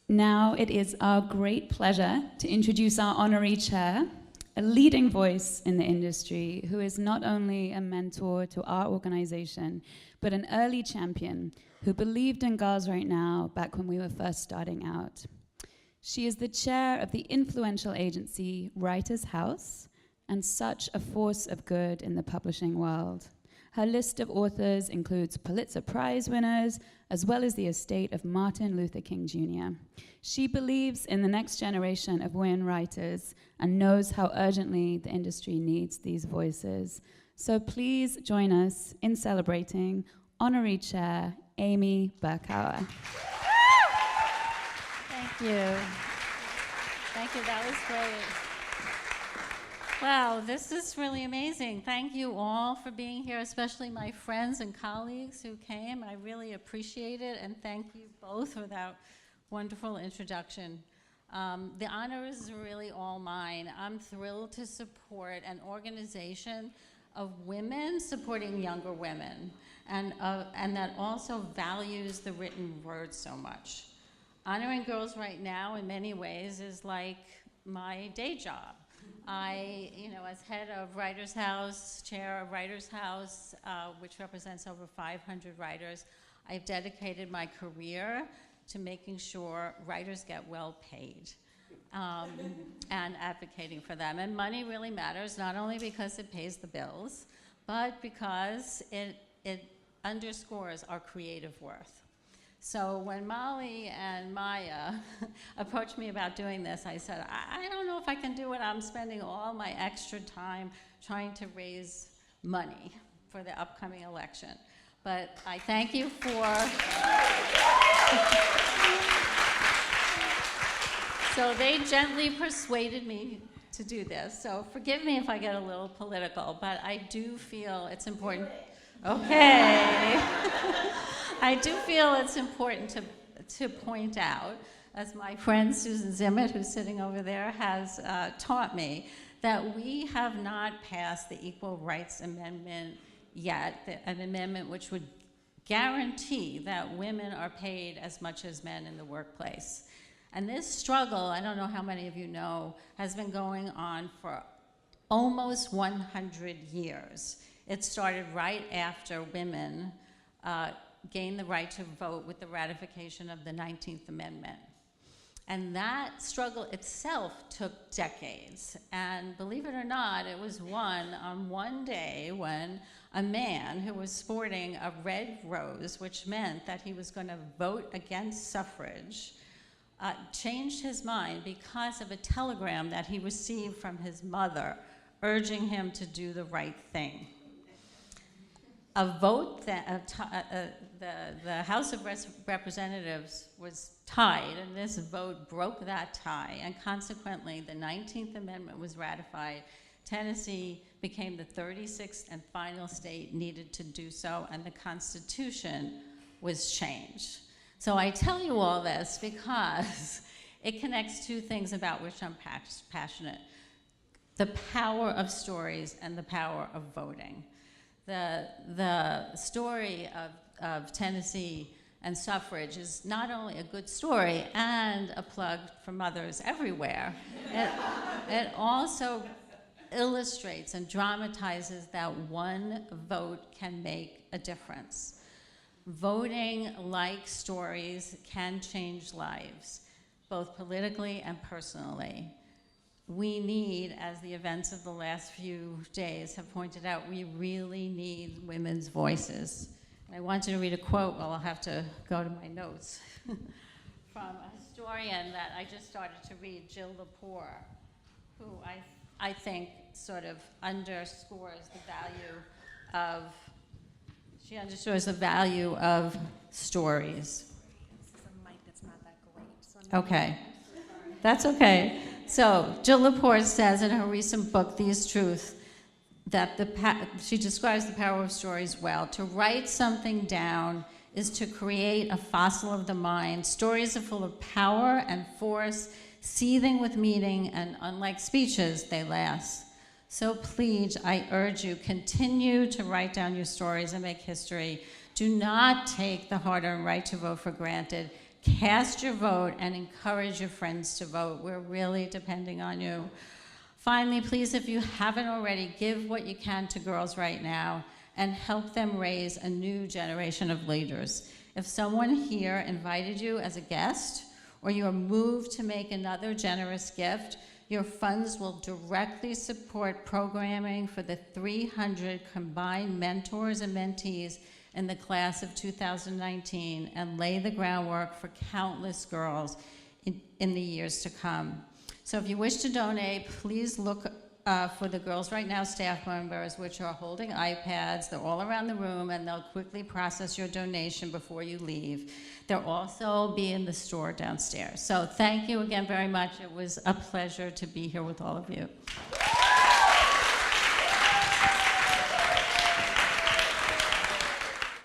Now it is our great pleasure to introduce our Honorary Chair, a leading voice in the industry who is not only a mentor to our organization, but an early champion who believed in Girls Right Now back when we were first starting out. She is the chair of the influential agency Writers House and such a force of good in the publishing world. Her list of authors includes Pulitzer Prize winners, as well as the estate of Martin Luther King Jr. She believes in the next generation of women writers and knows how urgently the industry needs these voices. So please join us in celebrating Honorary Chair Amy Berkower. Thank you. Thank you, that was great. Wow, this is really amazing. Thank you all for being here, especially my friends and colleagues who came. I really appreciate it, and thank you both for that wonderful introduction. The honor is really all mine. I'm thrilled to support an organization of women supporting younger women, and that also values the written word so much. Honoring Girls Right Now, in many ways, is like my day job. I, as head of Writers House, chair of Writers House, which represents over 500 writers, I've dedicated my career to making sure writers get well paid and advocating for them. And money really matters, not only because it pays the bills, but because it underscores our creative worth. So when Molly and Maya approached me about doing this, I said, I don't know if I can do it. I'm spending all my extra time trying to raise money for the upcoming election. But I thank you for... So they gently persuaded me to do this. So forgive me if I get a little political, but I do feel it's important. Okay. I do feel it's important to point out, as my friend Susan Zimmett, who's sitting over there, has taught me, that we have not passed the Equal Rights Amendment yet, an amendment which would guarantee that women are paid as much as men in the workplace. And this struggle, I don't know how many of you know, has been going on for almost 100 years. It started right after women gained the right to vote with the ratification of the 19th Amendment. And that struggle itself took decades. And believe it or not, it was won on one day when a man who was sporting a red rose, which meant that he was going to vote against suffrage, changed his mind because of a telegram that he received from his mother urging him to do the right thing. A vote that the House of Representatives was tied, and this vote broke that tie, and consequently the 19th Amendment was ratified. Tennessee became the 36th and final state needed to do so, and the Constitution was changed. So I tell you all this because it connects two things about which I'm passionate: the power of stories and the power of voting. The story of Tennessee and suffrage is not only a good story and a plug for mothers everywhere, it also illustrates and dramatizes that one vote can make a difference. Voting, like stories, can change lives, both politically and personally. We need, as the events of the last few days have pointed out, we really need women's voices. And I wanted to read a quote, well, I'll have to go to my notes, from a historian that I just started to read, Jill Lepore, who I think sort of underscores the value of stories. This is a mic that's not that great. So okay, that's okay. So Jill Lepore says in her recent book, These Truths, that she describes the power of stories well. To write something down is to create a fossil of the mind. Stories are full of power and force, seething with meaning, and unlike speeches, they last. So please, I urge you, continue to write down your stories and make history. Do not take the hard-earned right to vote for granted. cast your vote and encourage your friends to vote. We're really depending on you. Finally, please, if you haven't already, give what you can to girls right now and help them raise a new generation of leaders. If someone here invited you as a guest, or you are moved to make another generous gift, your funds will directly support programming for the 300 combined mentors and mentees in the class of 2019 and lay the groundwork for countless girls in the years to come. So if you wish to donate, please look for the Girls Right Now staff members, which are holding iPads. They're all around the room, and they'll quickly process your donation before you leave. They'll also be in the store downstairs. So thank you again very much. It was a pleasure to be here with all of you.